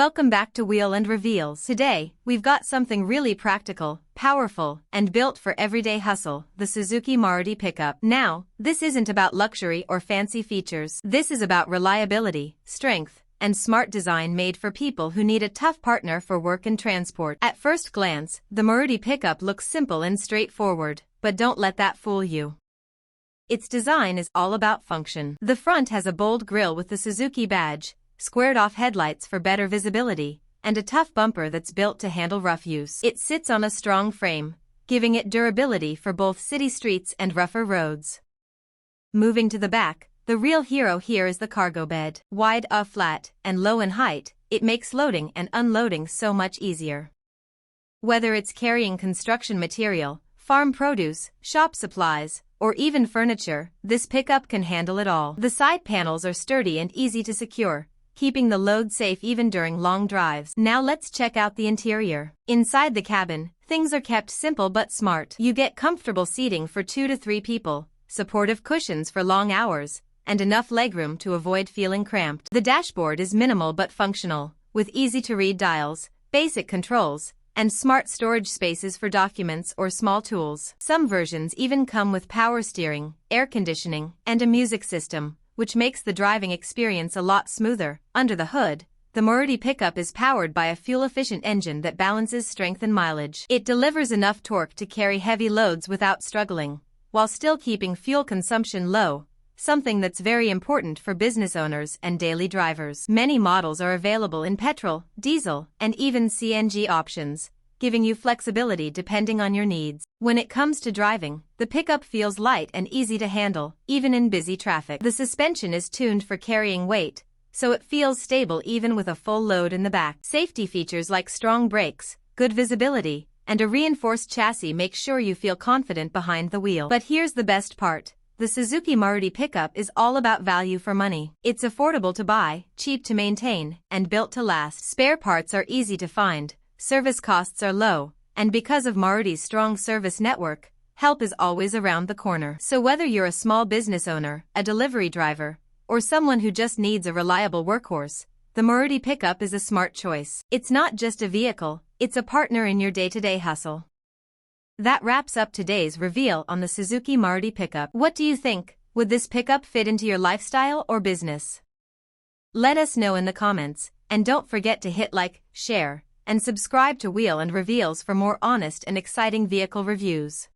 Welcome back to Wheel and Reveals. Today, we've got something really practical, powerful, and built for everyday hustle, the Suzuki Maruti Pickup. Now, this isn't about luxury or fancy features. This is about reliability, strength, and smart design made for people who need a tough partner for work and transport. At first glance, the Maruti Pickup looks simple and straightforward, but don't let that fool you. Its design is all about function. The front has a bold grille with the Suzuki badge, squared-off headlights for better visibility, and a tough bumper that's built to handle rough use. It sits on a strong frame, giving it durability for both city streets and rougher roads. Moving to the back, the real hero here is the cargo bed. Wide, flat, and low in height, it makes loading and unloading so much easier. Whether it's carrying construction material, farm produce, shop supplies, or even furniture, this pickup can handle it all. The side panels are sturdy and easy to secure, keeping the load safe even during long drives. Now let's check out the interior. Inside the cabin, things are kept simple but smart. You get comfortable seating for 2 to 3 people, supportive cushions for long hours, and enough legroom to avoid feeling cramped. The dashboard is minimal but functional, with easy-to-read dials, basic controls, and smart storage spaces for documents or small tools. Some versions even come with power steering, air conditioning, and a music system, which makes the driving experience a lot smoother. Under the hood, the Maruti Pickup is powered by a fuel-efficient engine that balances strength and mileage. It delivers enough torque to carry heavy loads without struggling, while still keeping fuel consumption low, something that's very important for business owners and daily drivers. Many models are available in petrol, diesel, and even CNG options, giving you flexibility depending on your needs. When it comes to driving, the pickup feels light and easy to handle, even in busy traffic. The suspension is tuned for carrying weight, so it feels stable even with a full load in the back. Safety features like strong brakes, good visibility, and a reinforced chassis make sure you feel confident behind the wheel. But here's the best part. The Suzuki Maruti Pickup is all about value for money. It's affordable to buy, cheap to maintain, and built to last. Spare parts are easy to find, service costs are low, and because of Maruti's strong service network, help is always around the corner. So whether you're a small business owner, a delivery driver, or someone who just needs a reliable workhorse, the Maruti Pickup is a smart choice. It's not just a vehicle, it's a partner in your day-to-day hustle. That wraps up today's reveal on the Suzuki Maruti Pickup. What do you think? Would this pickup fit into your lifestyle or business? Let us know in the comments, and don't forget to hit like, share, and subscribe to Wheel and Reveals for more honest and exciting vehicle reviews.